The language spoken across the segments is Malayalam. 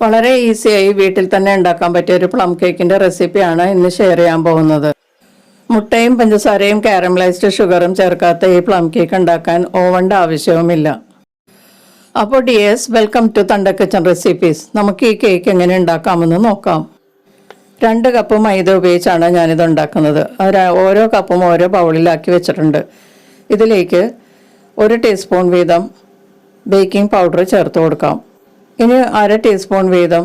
വളരെ ഈസിയായി വീട്ടിൽ തന്നെ ഉണ്ടാക്കാൻ പറ്റിയ ഒരു പ്ലം കേക്കിന്റെ റെസിപ്പിയാണ് ഇന്ന് ഷെയർ ചെയ്യാൻ പോകുന്നത്. മുട്ടയും പഞ്ചസാരയും കാരമലൈസ്ഡ് ഷുഗറും ചേർക്കാത്ത ഈ പ്ലം കേക്ക് ഉണ്ടാക്കാൻ ഓവന്റെ ആവശ്യവുമില്ല. അപ്പോൾ ഡിയേഴ്സ്, വെൽക്കം ടു തണ്ട കിച്ചൺ റെസിപ്പീസ്. നമുക്ക് ഈ കേക്ക് എങ്ങനെ ഉണ്ടാക്കാമെന്ന് നോക്കാം. 2 കപ്പ് മൈദ ഉപയോഗിച്ചാണ് ഞാനിത് ഉണ്ടാക്കുന്നത്. ഓരോ കപ്പും ഓരോ ബൗളിലാക്കി വെച്ചിട്ടുണ്ട്. ഇതിലേക്ക് 1 ടീസ്പൂൺ വീതം ബേക്കിംഗ് പൗഡർ ചേർത്ത് കൊടുക്കാം. ഇനി 1/2 ടീസ്പൂൺ വീതം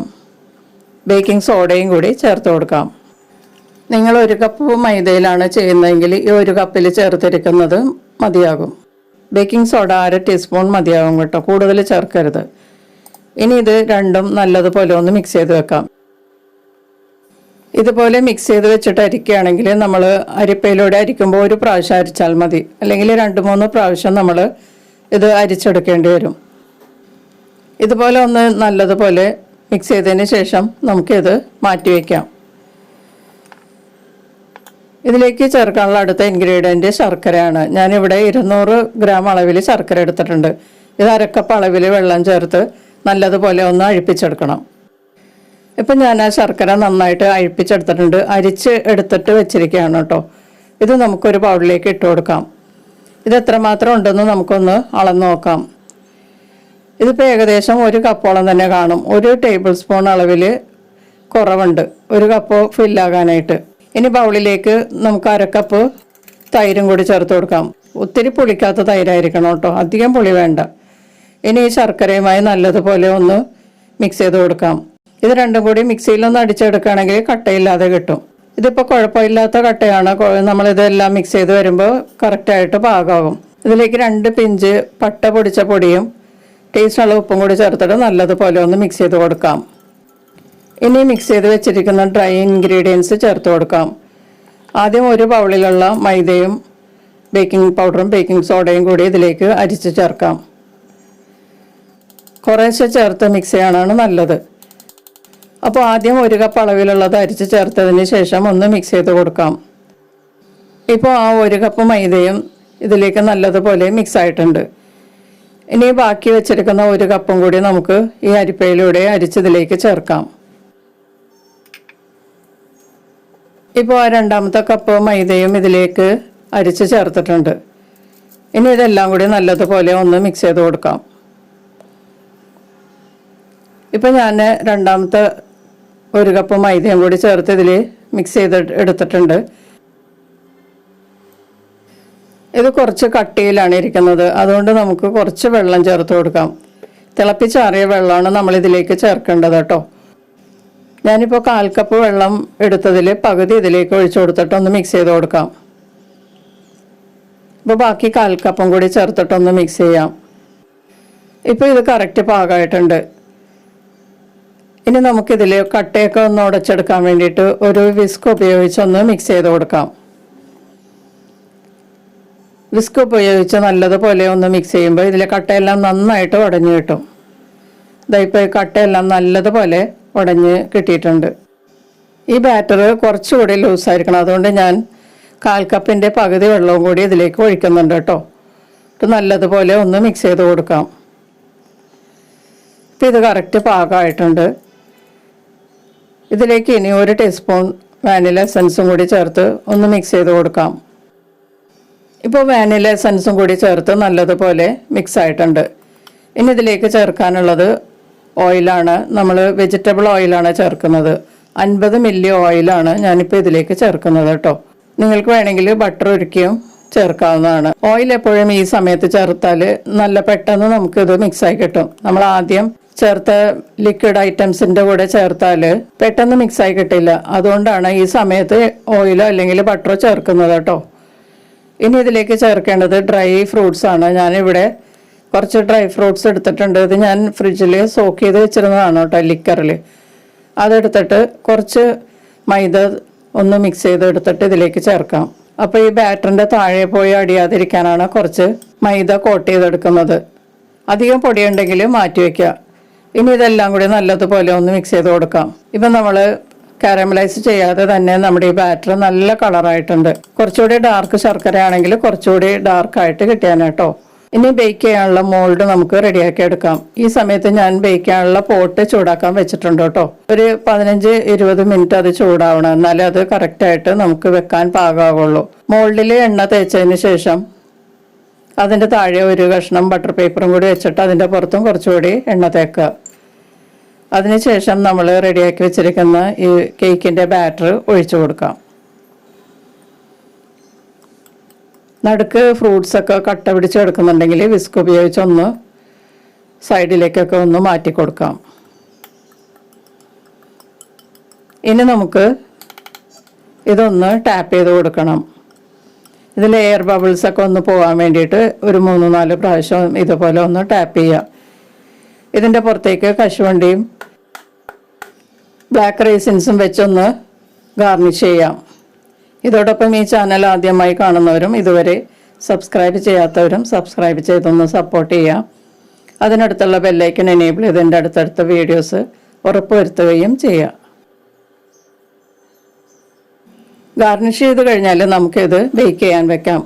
ബേക്കിംഗ് സോഡയും കൂടി ചേർത്ത് കൊടുക്കാം. നിങ്ങൾ 1 കപ്പ് മൈദയിലാണ് ചെയ്യുന്നതെങ്കിൽ ഈ 1 കപ്പിൽ ചേർത്തിരിക്കുന്നത് മതിയാകും. ബേക്കിംഗ് സോഡ 1/2 ടീസ്പൂൺ മതിയാകും കേട്ടോ, കൂടുതൽ ചേർക്കരുത്. ഇനി ഇത് രണ്ടും നല്ലതുപോലെ ഒന്ന് മിക്സ് ചെയ്ത് വെക്കാം. ഇതുപോലെ മിക്സ് ചെയ്ത് വെച്ചിട്ട് അരിക്കുകയാണെങ്കിൽ നമ്മൾ അരിപ്പയിലൂടെ അരിക്കുമ്പോൾ 1 പ്രാവശ്യം അരിച്ചാൽ മതി, അല്ലെങ്കിൽ 2-3 പ്രാവശ്യം നമ്മൾ ഇത് അരിച്ചെടുക്കേണ്ടി വരും. ഇതുപോലെ ഒന്ന് നല്ലതുപോലെ മിക്സ് ചെയ്തതിന് ശേഷം നമുക്കിത് മാറ്റി വയ്ക്കാം. ഇതിലേക്ക് ചേർക്കാനുള്ള അടുത്ത ഇൻഗ്രീഡിയൻറ്റ് ശർക്കരയാണ്. ഞാനിവിടെ 200 ഗ്രാം അളവിൽ ശർക്കര എടുത്തിട്ടുണ്ട്. ഇത് 1/2 കപ്പ് അളവിൽ വെള്ളം ചേർത്ത് നല്ലതുപോലെ ഒന്ന് അഴിപ്പിച്ചെടുക്കണം. ഇപ്പം ഞാൻ ആ ശർക്കര നന്നായിട്ട് അഴിപ്പിച്ചെടുത്തിട്ടുണ്ട്. അരിച്ച് എടുത്തിട്ട് വെച്ചിരിക്കുകയാണ് കേട്ടോ. ഇത് നമുക്കൊരു ബൗളിലേക്ക് ഇട്ട് കൊടുക്കാം. ഇത് എത്രമാത്രം ഉണ്ടെന്ന് നമുക്കൊന്ന് അളന്ന് നോക്കാം. ഇതിപ്പോൾ ഏകദേശം 1 കപ്പോളം തന്നെ കാണും. 1 ടേബിൾ സ്പൂൺ അളവിൽ കുറവുണ്ട് 1 കപ്പ് ഫില്ലാകാനായിട്ട്. ഇനി ബൗളിലേക്ക് നമുക്ക് 1/2 കപ്പ് തൈരും കൂടി ചേർത്ത് കൊടുക്കാം. ഒത്തിരി പുളിക്കാത്ത തൈരായിരിക്കണം കേട്ടോ, അധികം പുളി വേണ്ട. ഇനി ഈ ശർക്കരയുമായി നല്ലതുപോലെ ഒന്ന് മിക്സ് ചെയ്ത് കൊടുക്കാം. ഇത് രണ്ടും കൂടി മിക്സിയിലൊന്ന് അടിച്ചെടുക്കുകയാണെങ്കിൽ കട്ടയില്ലാതെ കിട്ടും. ഇതിപ്പോൾ കുഴപ്പമില്ലാത്ത കട്ടയാണ്. നമ്മളിതെല്ലാം മിക്സ് ചെയ്ത് വരുമ്പോൾ കറക്റ്റായിട്ട് പാകമാകും. ഇതിലേക്ക് 2 പിഞ്ച് പട്ട പൊടിച്ച പൊടിയും ടേസ്റ്റുള്ള ഉപ്പും കൂടി ചേർത്തിട്ട് നല്ലതുപോലെ ഒന്ന് മിക്സ് ചെയ്ത് കൊടുക്കാം. ഇനി മിക്സ് ചെയ്ത് വെച്ചിരിക്കുന്ന ഡ്രൈ ഇൻഗ്രീഡിയൻസ് ചേർത്ത് കൊടുക്കാം. ആദ്യം 1 ബൗളിലുള്ള മൈദയും ബേക്കിംഗ് പൗഡറും ബേക്കിംഗ് സോഡയും കൂടി ഇതിലേക്ക് അരിച്ച് ചേർക്കാം. കുറേശ്ശെ ചേർത്ത് മിക്സ് ചെയ്യാനാണ് നല്ലത്. അപ്പോൾ ആദ്യം 1 കപ്പ് അളവിലുള്ളത് അരിച്ച് ചേർത്തതിന് ശേഷം ഒന്ന് മിക്സ് ചെയ്ത് കൊടുക്കാം. ഇപ്പോൾ ആ 1 കപ്പ് മൈദയും ഇതിലേക്ക് നല്ലതുപോലെ മിക്സ് ആയിട്ടുണ്ട്. ഇനി ബാക്കി വെച്ചിരിക്കുന്ന 1 കപ്പും കൂടി നമുക്ക് ഈ അരിപ്പയിലൂടെ അരിച്ചതിലേക്ക് ചേർക്കാം. ഇപ്പോൾ 2ാമത്തെ കപ്പ് മൈദയും ഇതിലേക്ക് അരിച്ച് ചേർത്തിട്ടുണ്ട്. ഇനി ഇതെല്ലാം കൂടി നല്ലതുപോലെ ഒന്ന് മിക്സ് ചെയ്ത് കൊടുക്കാം. ഇപ്പം ഞാൻ 2ാമത്തെ 1 കപ്പ് മൈദയും കൂടി ചേർത്ത് ഇതിൽ മിക്സ് ചെയ്ത് എടുത്തിട്ടുണ്ട്. ഇത് കുറച്ച് കട്ടിയിലാണ് ഇരിക്കുന്നത്, അതുകൊണ്ട് നമുക്ക് കുറച്ച് വെള്ളം ചേർത്ത് കൊടുക്കാം. തിളപ്പിച്ചാറിയ വെള്ളമാണ് നമ്മളിതിലേക്ക് ചേർക്കേണ്ടത് കേട്ടോ. ഞാനിപ്പോൾ 1/4 കപ്പ് വെള്ളം എടുത്തതിൽ പകുതി ഇതിലേക്ക് ഒഴിച്ചു കൊടുത്തിട്ടൊന്ന് മിക്സ് ചെയ്ത് കൊടുക്കാം. ഇപ്പോൾ ബാക്കി 1/4 കപ്പും കൂടി ചേർത്തിട്ടൊന്ന് മിക്സ് ചെയ്യാം. ഇപ്പോൾ ഇത് കറക്റ്റ് പാകമായിട്ടുണ്ട്. ഇനി നമുക്കിതിൽ കട്ടയൊക്കെ ഒന്ന് ഉടച്ചെടുക്കാൻ വേണ്ടിയിട്ട് ഒരു വിസ്ക് ഉപയോഗിച്ചൊന്ന് മിക്സ് ചെയ്ത് കൊടുക്കാം. വിസ്ക് ഉപയോഗിച്ച് നല്ലതുപോലെ ഒന്ന് മിക്സ് ചെയ്യുമ്പോൾ ഇതിലെ കട്ടയെല്ലാം നന്നായിട്ട് ഉടഞ്ഞു കിട്ടും. ഇപ്പോൾ ഈ കട്ടയെല്ലാം നല്ലതുപോലെ ഉടഞ്ഞ് കിട്ടിയിട്ടുണ്ട്. ഈ ബാറ്റർ കുറച്ചുകൂടി ലൂസായിരിക്കണം, അതുകൊണ്ട് ഞാൻ 1/4 കപ്പിൻ്റെ പകുതി വെള്ളവും കൂടി ഇതിലേക്ക് ഒഴിക്കുന്നുണ്ട് കേട്ടോ. ഇത് നല്ലതുപോലെ ഒന്ന് മിക്സ് ചെയ്ത് കൊടുക്കാം. ഇപ്പം ഇത് കറക്റ്റ് പാകമായിട്ടുണ്ട്. ഇതിലേക്ക് ഇനി 1 ടീസ്പൂൺ വാനില എസൻസും കൂടി ചേർത്ത് ഒന്ന് മിക്സ് ചെയ്ത് കൊടുക്കാം. ഇപ്പോൾ വാനില എസൻസും കൂടി ചേർത്ത് നല്ലതുപോലെ മിക്സ് ആയിട്ടുണ്ട്. ഇനി ഇതിലേക്ക് ചേർക്കാനുള്ളത് ഓയിലാണ്. നമ്മൾ വെജിറ്റബിൾ ഓയിലാണ് ചേർക്കുന്നത്. 50 മില്ലി ഓയിലാണ് ഞാനിപ്പോൾ ഇതിലേക്ക് ചേർക്കുന്നത് കേട്ടോ. നിങ്ങൾക്ക് വേണമെങ്കിൽ ബട്ടർ ഉരുക്കിയും ചേർക്കാവുന്നതാണ്. ഓയിൽ എപ്പോഴും ഈ സമയത്ത് ചേർത്താൽ നല്ല പെട്ടെന്ന് നമുക്കിത് മിക്സായി കിട്ടും. നമ്മൾ ആദ്യം ചേർത്ത ലിക്വിഡ് ഐറ്റംസിൻ്റെ കൂടെ ചേർത്താൽ പെട്ടെന്ന് മിക്സായി കിട്ടില്ല. അതുകൊണ്ടാണ് ഈ സമയത്ത് ഓയിലോ അല്ലെങ്കിൽ ബട്ടറോ ചേർക്കുന്നത് കേട്ടോ. ഇനി ഇതിലേക്ക് ചേർക്കേണ്ടത് ഡ്രൈ ഫ്രൂട്ട്സ് ആണ്. ഞാനിവിടെ കുറച്ച് ഡ്രൈ ഫ്രൂട്ട്സ് എടുത്തിട്ടുണ്ട്. ഇത് ഞാൻ ഫ്രിഡ്ജിൽ സോക്ക് ചെയ്ത് വെച്ചിരുന്നതാണ് കേട്ടോ, ലിക്കറിൽ. അതെടുത്തിട്ട് കുറച്ച് മൈദ ഒന്ന് മിക്സ് ചെയ്ത് എടുത്തിട്ട് ഇതിലേക്ക് ചേർക്കാം. അപ്പോൾ ഈ ബാറ്ററിൻ്റെ താഴെ പോയി അടിയാതിരിക്കാനാണ് കുറച്ച് മൈദ കോട്ട് ചെയ്തെടുക്കുന്നത്. അധികം പൊടിയുണ്ടെങ്കിൽ മാറ്റി വയ്ക്കുക. ഇനി ഇതെല്ലാം കൂടി നല്ലതുപോലെ ഒന്ന് മിക്സ് ചെയ്ത് കൊടുക്കാം. ഇപ്പം നമ്മൾ കാരമലൈസ് ചെയ്യാതെ തന്നെ നമ്മുടെ ഈ ബാറ്റർ നല്ല കളറായിട്ടുണ്ട്. കുറച്ചുകൂടി ഡാർക്ക് ശർക്കര ആണെങ്കിൽ കുറച്ചുകൂടി ഡാർക്കായിട്ട് കിട്ടിയാൻ കേട്ടോ. ഇനി ബേക്ക് ചെയ്യാനുള്ള മോൾഡ് നമുക്ക് റെഡിയാക്കി എടുക്കാം. ഈ സമയത്ത് ഞാൻ ബേക്ക് ചെയ്യാനുള്ള പോട്ട് ചൂടാക്കാൻ വെച്ചിട്ടുണ്ട് കേട്ടോ. ഒരു 15-20 മിനിറ്റ് അത് ചൂടാവണം, എന്നാലേ അത് കറക്റ്റായിട്ട് നമുക്ക് വെക്കാൻ പാകമാകുള്ളൂ. മോൾഡിൽ എണ്ണ തേച്ചതിന് ശേഷം അതിൻ്റെ താഴെ ഒരു കഷ്ണം ബട്ടർ പേപ്പറും കൂടി വെച്ചിട്ട് അതിൻ്റെ പുറത്തും കുറച്ചുകൂടി എണ്ണ തേക്കുക. അതിനുശേഷം നമ്മൾ റെഡിയാക്കി വെച്ചിരിക്കുന്ന ഈ കേക്കിൻ്റെ ബാറ്റർ ഒഴിച്ചു കൊടുക്കാം. നടുക്ക് ഫ്രൂട്ട്സൊക്കെ കട്ട പിടിച്ച് കിടക്കുന്നുണ്ടെങ്കിൽ വിസ്ക് ഉപയോഗിച്ച് ഒന്ന് സൈഡിലേക്കൊക്കെ ഒന്ന് മാറ്റി കൊടുക്കാം. ഇനി നമുക്ക് ഇതൊന്ന് ടാപ്പ് ചെയ്ത് കൊടുക്കണം. ഇതിൽ എയർ ബബിൾസൊക്കെ ഒന്ന് പോകാൻ വേണ്ടിയിട്ട് ഒരു 3-4 പ്രാവശ്യം ഇതുപോലെ ഒന്ന് ടാപ്പ് ചെയ്യുക. ഇതിൻ്റെ പുറത്തേക്ക് കശുവണ്ടിയും ബ്ലാക്ക് റൈസിൻസും വെച്ചൊന്ന് ഗാർണിഷ് ചെയ്യാം. ഇതോടൊപ്പം ഈ ചാനൽ ആദ്യമായി കാണുന്നവരും ഇതുവരെ സബ്സ്ക്രൈബ് ചെയ്യാത്തവരും സബ്സ്ക്രൈബ് ചെയ്തൊന്ന് സപ്പോർട്ട് ചെയ്യാം. അതിനടുത്തുള്ള ബെല്ലൈക്കൻ എനേബിൾ ചെയ്ത് അടുത്തടുത്ത വീഡിയോസ് ഉറപ്പുവരുത്തുകയും ചെയ്യാം. ഗാർണിഷ് ചെയ്ത് കഴിഞ്ഞാൽ നമുക്കിത് ബേക്ക് ചെയ്യാൻ വെക്കാം.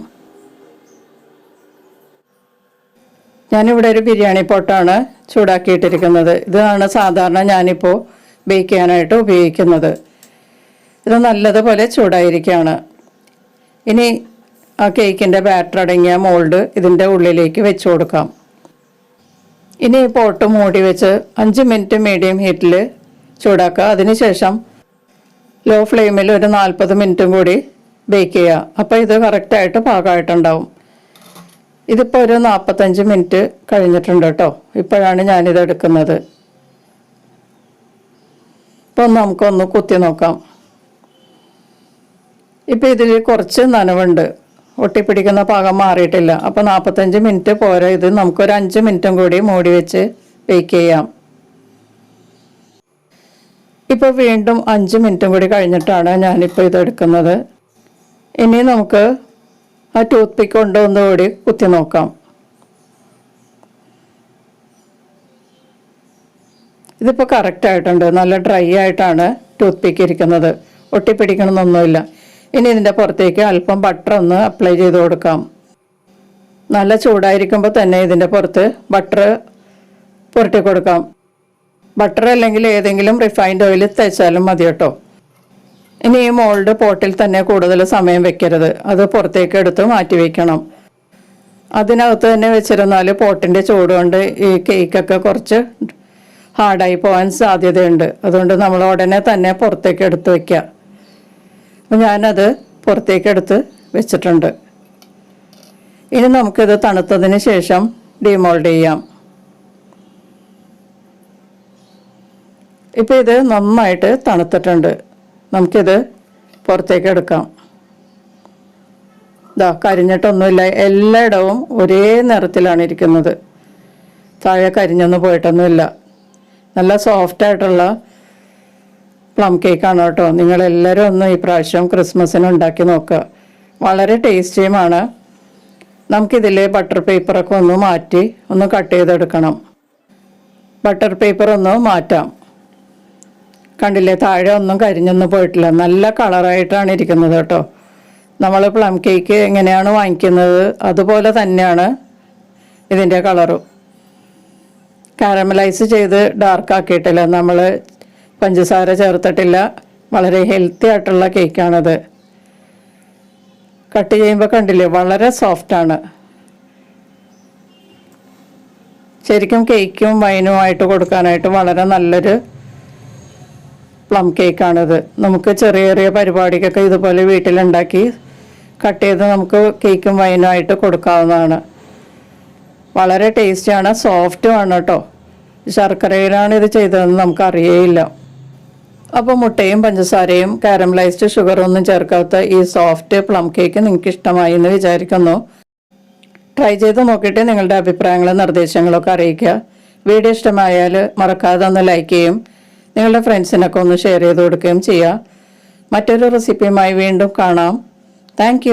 ഞാനിവിടെ ഒരു ബിരിയാണി പോട്ടാണ് ചൂടാക്കിയിട്ടിരിക്കുന്നത്. ഇതാണ് സാധാരണ ഞാനിപ്പോൾ ബേക്ക് ചെയ്യാനായിട്ട് ഉപയോഗിക്കുന്നത്. ഇത് നല്ലതുപോലെ ചൂടായിരിക്കുകയാണ്. ഇനി ആ കേക്കിൻ്റെ ബാറ്റർ അടങ്ങിയ മോൾഡ് ഇതിൻ്റെ ഉള്ളിലേക്ക് വെച്ച് കൊടുക്കാം. ഇനി ഈ പോട്ട് മൂടി വെച്ച് 5 മിനിറ്റ് മീഡിയം ഹീറ്റിൽ ചൂടാക്കുക. അതിനുശേഷം ലോ ഫ്ലെയിമിൽ ഒരു 40 മിനിറ്റും കൂടി ബേക്ക് ചെയ്യുക. അപ്പോൾ ഇത് കറക്റ്റായിട്ട് പാകമായിട്ടുണ്ടാവും. ഇതിപ്പോൾ ഒരു 45 മിനിറ്റ് കഴിഞ്ഞിട്ടുണ്ട് കേട്ടോ. ഇപ്പോഴാണ് ഞാനിത് എടുക്കുന്നത്. ഇപ്പോൾ നമുക്കൊന്ന് കുത്തി നോക്കാം. ഇപ്പോൾ ഇതിൽ കുറച്ച് നനവുണ്ട്, ഒട്ടിപ്പിടിക്കുന്ന പാകം മാറിയിട്ടില്ല. അപ്പോൾ 45 മിനിറ്റ് പോരാ, ഇത് നമുക്കൊരു 5 മിനിറ്റും കൂടി മൂടി വെച്ച് ബേക്ക് ചെയ്യാം. ഇപ്പോൾ വീണ്ടും 5 മിനിറ്റും കൂടി കഴിഞ്ഞിട്ടാണ് ഞാനിപ്പോൾ ഇത് എടുക്കുന്നത്. ഇനി നമുക്ക് ആ ടൂത്ത് പിക്ക് കൊണ്ട് ഒന്നുകൂടി കുത്തി നോക്കാം. ഇതിപ്പോൾ കറക്റ്റായിട്ടുണ്ട്. നല്ല ഡ്രൈ ആയിട്ടാണ് ടൂത്ത് പിക്ക് ഇരിക്കുന്നത്, ഒട്ടിപ്പിടിക്കണമെന്നൊന്നുമില്ല. ഇനി ഇതിൻ്റെ പുറത്തേക്ക് അല്പം ബട്ടർ ഒന്ന് അപ്ലൈ ചെയ്ത് കൊടുക്കാം. നല്ല ചൂടായിരിക്കുമ്പോൾ തന്നെ ഇതിൻ്റെ പുറത്ത് ബട്ടർ പുരട്ടി കൊടുക്കാം. ബട്ടർ അല്ലെങ്കിൽ ഏതെങ്കിലും റിഫൈൻഡ് ഓയിൽ തേച്ചാലും മതി കേട്ടോ. ഇനി ഈ മോൾഡ് പോട്ടിൽ തന്നെ കൂടുതൽ സമയം വെക്കരുത്, അത് പുറത്തേക്ക് എടുത്ത് മാറ്റി വയ്ക്കണം. അതിനകത്ത് തന്നെ വെച്ചിരുന്നാൽ പോട്ടിൻ്റെ ചൂട് കൊണ്ട് ഈ കേക്കൊക്കെ കുറച്ച് ഹാർഡായി പോകാൻ സാധ്യതയുണ്ട്. അതുകൊണ്ട് നമ്മൾ ഉടനെ തന്നെ പുറത്തേക്ക് എടുത്ത് വയ്ക്കുക. അപ്പം ഞാനത് പുറത്തേക്ക് എടുത്ത് വെച്ചിട്ടുണ്ട്. ഇനി നമുക്കിത് തണുത്തതിന് ശേഷം ഡിമോൾഡ് ചെയ്യാം. ഇപ്പോൾ ഇത് നന്നായിട്ട് തണുത്തിട്ടുണ്ട്. നമുക്കിത് പുറത്തേക്ക് എടുക്കാം. ഇതാ കരിഞ്ഞിട്ടൊന്നുമില്ല, എല്ലായിടവും ഒരേ നിറത്തിലാണ് ഇരിക്കുന്നത്. താഴെ കരിഞ്ഞൊന്നും പോയിട്ടൊന്നുമില്ല. നല്ല സോഫ്റ്റായിട്ടുള്ള പ്ലം കേക്കാണ് കേട്ടോ. നിങ്ങളെല്ലാവരും ഒന്ന് ഈ പ്രാവശ്യം ക്രിസ്മസിന് ഉണ്ടാക്കി നോക്കുക. വളരെ ടേസ്റ്റിയുമാണ്. നമുക്കിതിൽ ബട്ടർ പേപ്പറൊക്കെ ഒന്ന് മാറ്റി ഒന്ന് കട്ട് ചെയ്തെടുക്കണം. ബട്ടർ പേപ്പർ ഒന്ന് മാറ്റാം. കണ്ടില്ലേ, താഴെ ഒന്നും കരിഞ്ഞൊന്നും പോയിട്ടില്ല. നല്ല കളറായിട്ടാണ് ഇരിക്കുന്നത് കേട്ടോ. നമ്മൾ പ്ലം കേക്ക് എങ്ങനെയാണ് വാങ്ങിക്കുന്നത് അതുപോലെ തന്നെയാണ് ഇതിൻ്റെ കളറും. കാരമലൈസ് ചെയ്ത് ഡാർക്ക് ആക്കിയിട്ടില്ല, നമ്മൾ പഞ്ചസാര ചേർത്തിട്ടില്ല. വളരെ ഹെൽത്തി ആയിട്ടുള്ള കേക്കാണത്. കട്ട് ചെയ്യുമ്പോൾ കണ്ടില്ലേ, വളരെ സോഫ്റ്റാണ്. ശരിക്കും കേക്കും വൈനുമായിട്ട് കൊടുക്കാനായിട്ട് വളരെ നല്ലൊരു പ്ലം കേക്കാണിത്. നമുക്ക് ചെറിയ ചെറിയ പരിപാടിക്കൊക്കെ ഇതുപോലെ വീട്ടിലുണ്ടാക്കി കട്ട് ചെയ്ത് നമുക്ക് കേക്കും വൈനുമായിട്ട് കൊടുക്കാവുന്നതാണ്. വളരെ ടേസ്റ്റിയാണ്, സോഫ്റ്റുമാണ് കേട്ടോ. ശർക്കരയിലാണ് ഇത് ചെയ്തതെന്ന് നമുക്കറിയേയില്ല. അപ്പോൾ മുട്ടയും പഞ്ചസാരയും കാരമലൈസ്ഡ് ഷുഗറൊന്നും ചേർക്കാത്ത ഈ സോഫ്റ്റ് പ്ലം കേക്ക് നിങ്ങൾക്ക് ഇഷ്ടമായി എന്ന് വിചാരിക്കുന്നു. ട്രൈ ചെയ്ത് നോക്കിയിട്ട് നിങ്ങളുടെ അഭിപ്രായങ്ങളും നിർദ്ദേശങ്ങളൊക്കെ അറിയിക്കുക. വീഡിയോ ഇഷ്ടമായാൽ മറക്കാതെ ഒന്ന് ലൈക്ക് ചെയ്യും, നിങ്ങളുടെ ഫ്രണ്ട്സിനൊക്കെ ഒന്ന് ഷെയർ ചെയ്ത് കൊടുക്കുകയും ചെയ്യുക. മറ്റൊരു റെസിപ്പിയുമായി വീണ്ടും കാണാം. താങ്ക്